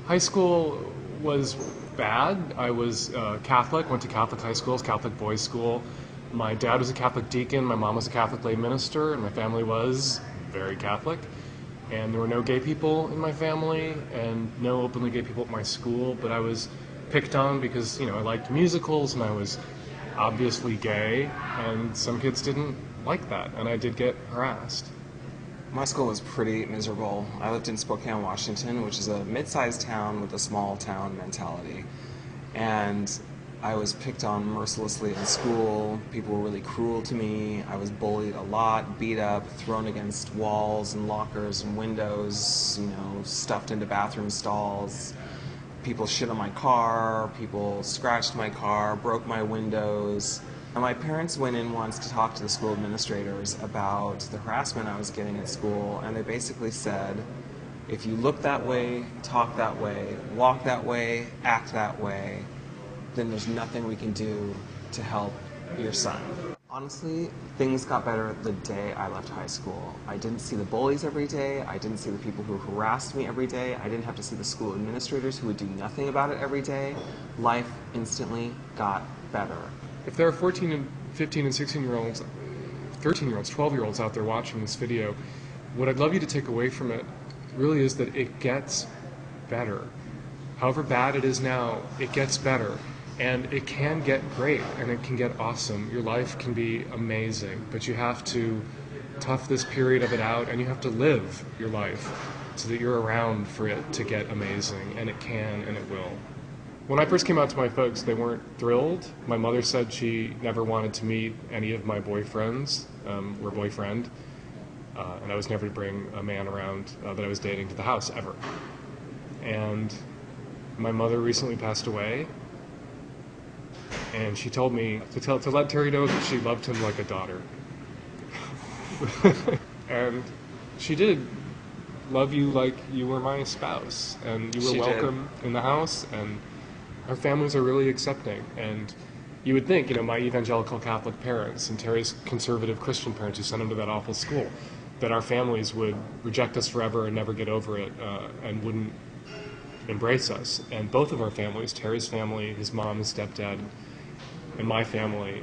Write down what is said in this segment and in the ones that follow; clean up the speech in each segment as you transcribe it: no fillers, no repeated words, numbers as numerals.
High school was bad. I was Catholic, went to Catholic high schools, Catholic boys' school. My dad was a Catholic deacon, my mom was a Catholic lay minister, and my family was very Catholic. And there were no gay people in my family, and no openly gay people at my school, but I was picked on because, I liked musicals, and I was obviously gay, and some kids didn't like that, and I did get harassed. My school was pretty miserable. I lived in Spokane, Washington, which is a mid-sized town with a small town mentality. And I was picked on mercilessly in school. People were really cruel to me. I was bullied a lot, beat up, thrown against walls and lockers and windows, stuffed into bathroom stalls. People shit on my car, people scratched my car, broke my windows. And my parents went in once to talk to the school administrators about the harassment I was getting at school, and they basically said, if you look that way, talk that way, walk that way, act that way, then there's nothing we can do to help your son. Honestly, things got better the day I left high school. I didn't see the bullies every day, I didn't see the people who harassed me every day, I didn't have to see the school administrators who would do nothing about it every day. Life instantly got better. If there are 14 and 15 and 16-year-olds, 13-year-olds, 12-year-olds out there watching this video, what I'd love you to take away from it really is that it gets better. However bad it is now, it gets better. And it can get great, and it can get awesome. Your life can be amazing, but you have to tough this period of it out, and you have to live your life so that you're around for it to get amazing, and it can and it will. When I first came out to my folks, they weren't thrilled. My mother said she never wanted to meet any of my boyfriends, or boyfriend, and I was never to bring a man around that I was dating to the house, ever. And my mother recently passed away, and she told me to let Terry know that she loved him like a daughter. And she did love you like you were my spouse, and you were welcome in the house, and our families are really accepting. And you would think, my evangelical Catholic parents and Terry's conservative Christian parents who sent him to that awful school, that our families would reject us forever and never get over it, and wouldn't embrace us. And both of our families, Terry's family, his mom, his stepdad, and my family,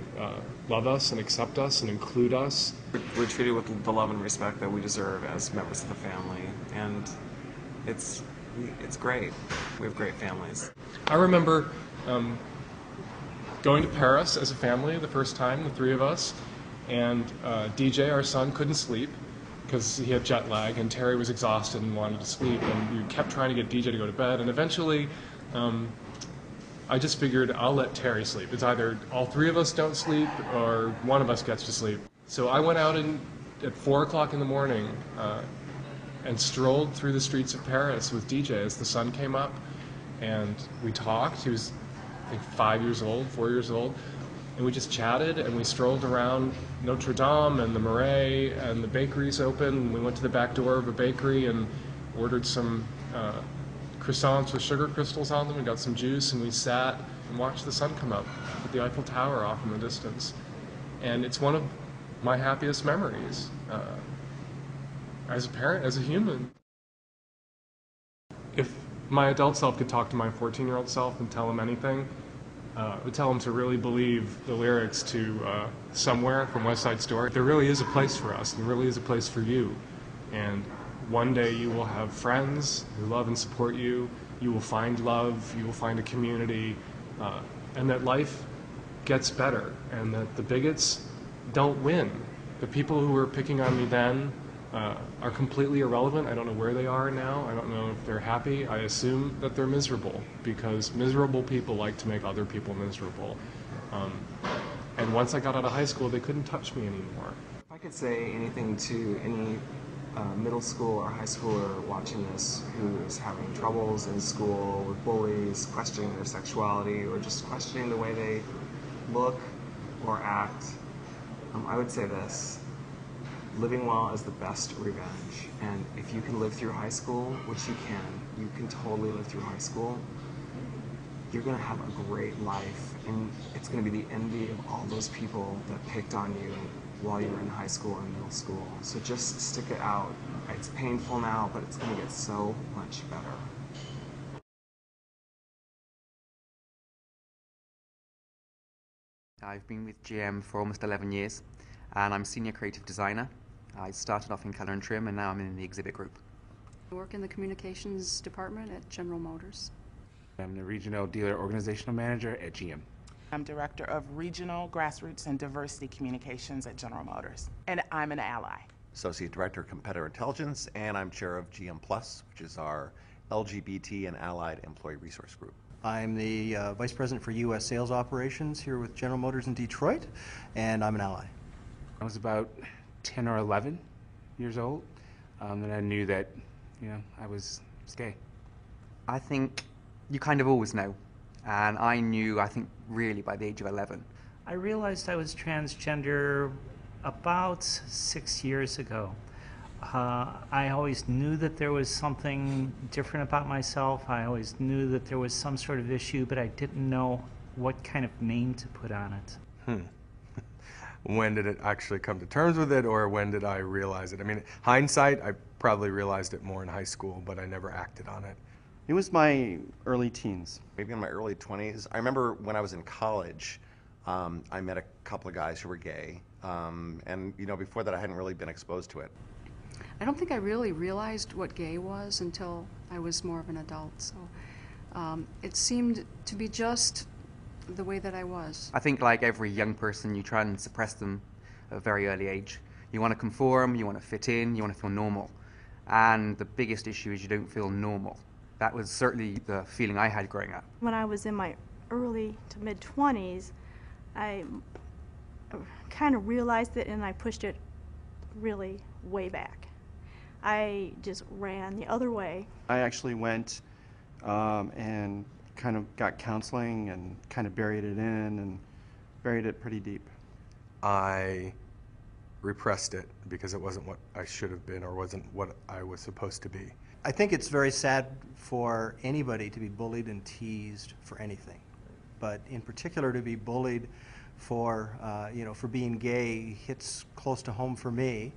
love us and accept us and include us. We're treated with the love and respect that we deserve as members of the family, and it's great. We have great families. I remember going to Paris as a family the first time, the three of us, and DJ, our son, couldn't sleep because he had jet lag, and Terry was exhausted and wanted to sleep, and we kept trying to get DJ to go to bed, and eventually I just figured I'll let Terry sleep. It's either all three of us don't sleep or one of us gets to sleep. So I went out at 4 o'clock in the morning and strolled through the streets of Paris with DJ as the sun came up, and we talked. He was, I think, 5 years old, 4 years old, and we just chatted, and we strolled around Notre Dame and the Marais, and the bakery's open, and we went to the back door of a bakery and ordered some croissants with sugar crystals on them, and got some juice, and we sat and watched the sun come up with the Eiffel Tower off in the distance. And it's one of my happiest memories as a parent, as a human. If my adult self could talk to my 14-year-old self and tell him anything, I would tell him to really believe the lyrics to Somewhere from West Side Story. There really is a place for us, and there really is a place for you. And one day you will have friends who love and support you, you will find love, you will find a community, and that life gets better, and that the bigots don't win. The people who were picking on me then are completely irrelevant. I don't know where they are now. I don't know if they're happy. I assume that they're miserable, because miserable people like to make other people miserable. And once I got out of high school, they couldn't touch me anymore. If I could say anything to any middle school or high schooler watching this who is having troubles in school with bullies, questioning their sexuality, or just questioning the way they look or act, I would say this: living well is the best revenge. And if you can live through high school, which you can totally live through high school, you're going to have a great life, and it's going to be the envy of all those people that picked on you while you were in high school or middle school. So just stick it out. It's painful now, but it's going to get so much better. I've been with GM for almost 11 years, and I'm senior creative designer. I started off in color and trim, and now I'm in the exhibit group. I work in the communications department at General Motors. I'm the regional dealer organizational manager at GM. I'm Director of Regional, Grassroots, and Diversity Communications at General Motors, and I'm an ally. Associate Director of Competitor Intelligence, and I'm Chair of GM Plus, which is our LGBT and allied employee resource group. I'm the Vice President for U.S. Sales Operations here with General Motors in Detroit, and I'm an ally. I was about 10 or 11 years old, and I knew that, I was gay. I think you kind of always know, and I knew, I think, really by the age of 11. I realized I was transgender about 6 years ago. I always knew that there was something different about myself. I always knew that there was some sort of issue, but I didn't know what kind of name to put on it. When did it actually come to terms with it, or when did I realize it? I mean, hindsight, I probably realized it more in high school, but I never acted on it. It was my early teens. Maybe in my early 20s. I remember when I was in college, I met a couple of guys who were gay, and before that I hadn't really been exposed to it. I don't think I really realized what gay was until I was more of an adult, so it seemed to be just the way that I was. I think like every young person, you try and suppress them at a very early age. You want to conform, you want to fit in, you want to feel normal. And the biggest issue is you don't feel normal. That was certainly the feeling I had growing up. When I was in my early to mid-20s, I kind of realized it and I pushed it really way back. I just ran the other way. I actually went and kind of got counseling and kind of buried it in and buried it pretty deep. I repressed it because it wasn't what I should have been or wasn't what I was supposed to be. I think it's very sad for anybody to be bullied and teased for anything, but in particular to be bullied for for being gay hits close to home for me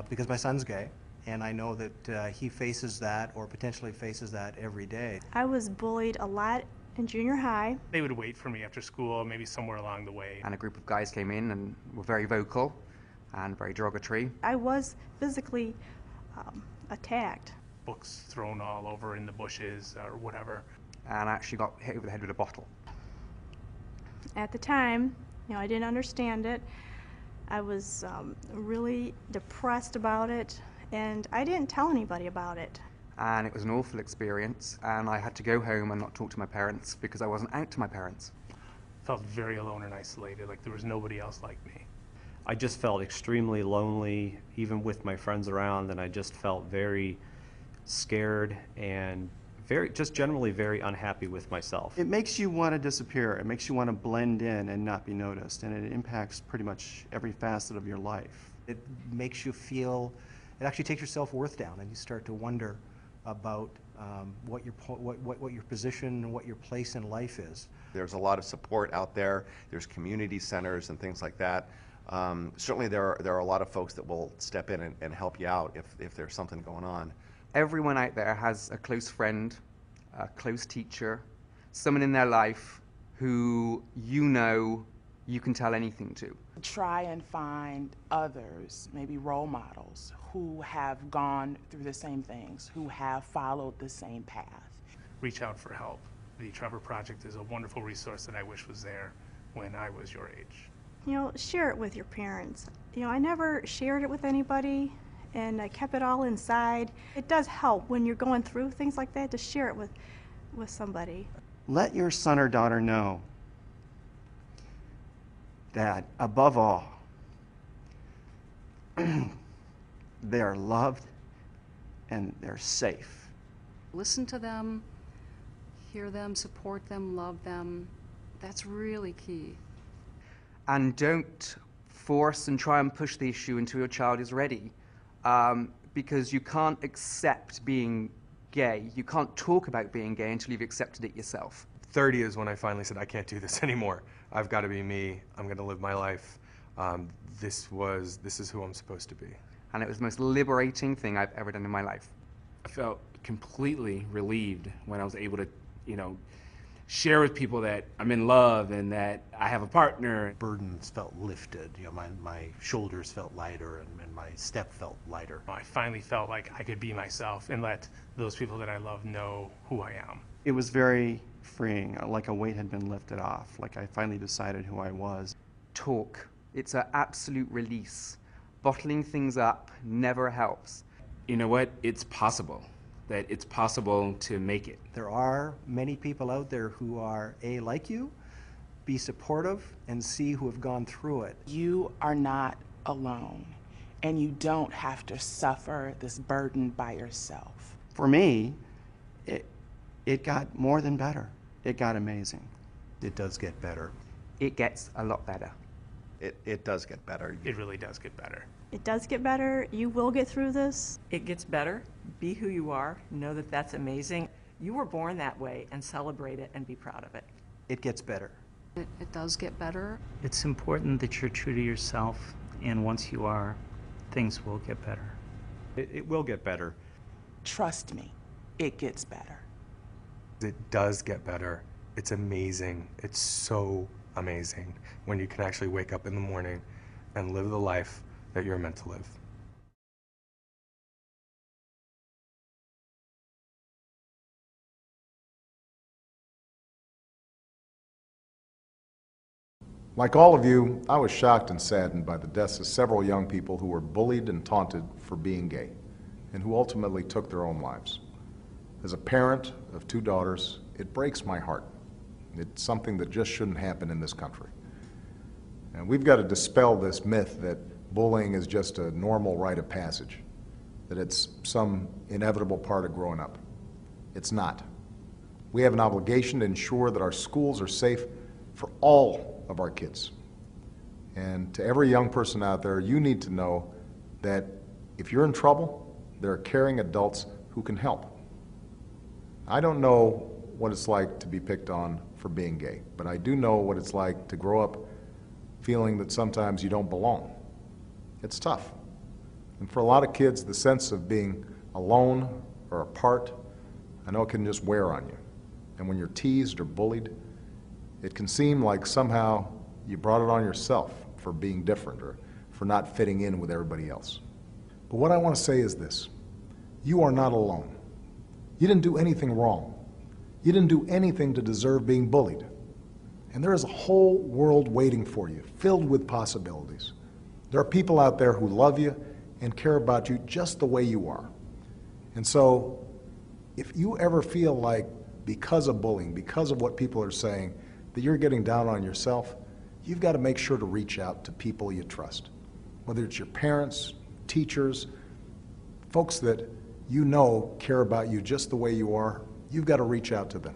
because my son's gay, and I know that he faces that or potentially faces that every day. I was bullied a lot in junior high. They would wait for me after school, maybe somewhere along the way. And a group of guys came in and were very vocal and very derogatory. I was physically attacked. Books thrown all over in the bushes or whatever. And I actually got hit over the head with a bottle. At the time, I didn't understand it. I was really depressed about it, and I didn't tell anybody about it. And it was an awful experience, and I had to go home and not talk to my parents because I wasn't out to my parents. Felt very alone and isolated, like there was nobody else like me. I just felt extremely lonely, even with my friends around, and I just felt very scared and just generally very unhappy with myself. It makes you want to disappear. It makes you want to blend in and not be noticed, and it impacts pretty much every facet of your life. It makes you feel, it actually takes your self-worth down, and you start to wonder about what your position and what your place in life is. There's a lot of support out there. There's community centers and things like that. Certainly there are a lot of folks that will step in and help you out if there's something going on. Everyone out there has a close friend, a close teacher, someone in their life who you can tell anything to. Try and find others, maybe role models, who have gone through the same things, who have followed the same path. Reach out for help. The Trevor Project is a wonderful resource that I wish was there when I was your age. Share it with your parents. I never shared it with anybody, and I kept it all inside. It does help when you're going through things like that to share it with somebody. Let your son or daughter know that, above all, they're loved and they're safe. Listen to them, hear them, support them, love them. That's really key. And don't force and try and push the issue until your child is ready. Because you can't accept being gay. You can't talk about being gay until you've accepted it yourself. 30 is when I finally said, I can't do this anymore. I've got to be me. I'm going to live my life. This is who I'm supposed to be. And it was the most liberating thing I've ever done in my life. I felt completely relieved when I was able to, share with people that I'm in love and that I have a partner. Burdens felt lifted. You know, my shoulders felt lighter and my step felt lighter. I finally felt like I could be myself and let those people that I love know who I am. It was very freeing, like a weight had been lifted off, like I finally decided who I was. Talk. It's an absolute release. Bottling things up never helps. You know what? It's possible. That it's possible to make it. There are many people out there who are A, like you, B, supportive, and C, who have gone through it. You are not alone, and you don't have to suffer this burden by yourself. For me, it got more than better. It got amazing. It does get better. It gets a lot better. It does get better. It really does get better. It does get better. You will get through this. It gets better. Be who you are. Know that that's amazing. You were born that way, and celebrate it and be proud of it. It gets better. It does get better. It's important that you're true to yourself, and once you are, things will get better. It will get better. Trust me, it gets better. It does get better. It's amazing. It's so amazing when you can actually wake up in the morning and live the life that you're meant to live. Like all of you, I was shocked and saddened by the deaths of several young people who were bullied and taunted for being gay, and who ultimately took their own lives. As a parent of 2 daughters, it breaks my heart. It's something that just shouldn't happen in this country. And we've got to dispel this myth that bullying is just a normal rite of passage, that it's some inevitable part of growing up. It's not. We have an obligation to ensure that our schools are safe for all of our kids. And to every young person out there, you need to know that if you're in trouble, there are caring adults who can help. I don't know what it's like to be picked on for being gay, but I do know what it's like to grow up feeling that sometimes you don't belong. It's tough. And for a lot of kids, the sense of being alone or apart, I know it can just wear on you. And when you're teased or bullied, it can seem like somehow you brought it on yourself for being different or for not fitting in with everybody else. But what I want to say is this: you are not alone. You didn't do anything wrong. You didn't do anything to deserve being bullied. And there is a whole world waiting for you, filled with possibilities. There are people out there who love you and care about you just the way you are. And so, if you ever feel like because of bullying, because of what people are saying, that you're getting down on yourself, you've got to make sure to reach out to people you trust. Whether it's your parents, teachers, folks that you know care about you just the way you are, you've got to reach out to them.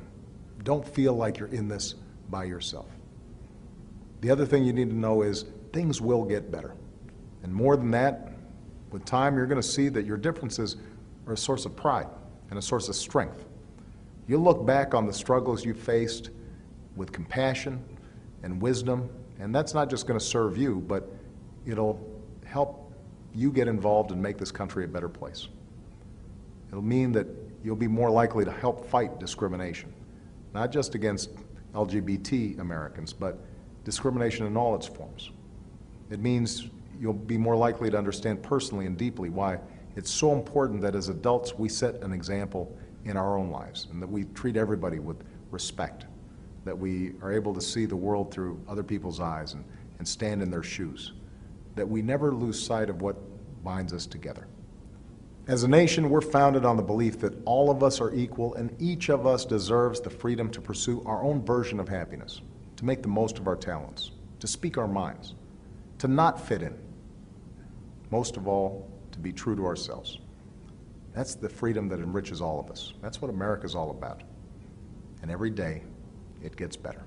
Don't feel like you're in this by yourself. The other thing you need to know is things will get better. And more than that, with time you're going to see that your differences are a source of pride and a source of strength. You'll look back on the struggles you faced with compassion and wisdom, and that's not just going to serve you, but it'll help you get involved and make this country a better place. It'll mean that you'll be more likely to help fight discrimination, not just against LGBT Americans, but discrimination in all its forms. It means you'll be more likely to understand personally and deeply why it's so important that as adults we set an example in our own lives and that we treat everybody with respect, that we are able to see the world through other people's eyes and stand in their shoes, that we never lose sight of what binds us together. As a nation, we're founded on the belief that all of us are equal and each of us deserves the freedom to pursue our own version of happiness, to make the most of our talents, to speak our minds, to not fit in, most of all, to be true to ourselves. That's the freedom that enriches all of us. That's what America's all about. And every day, it gets better.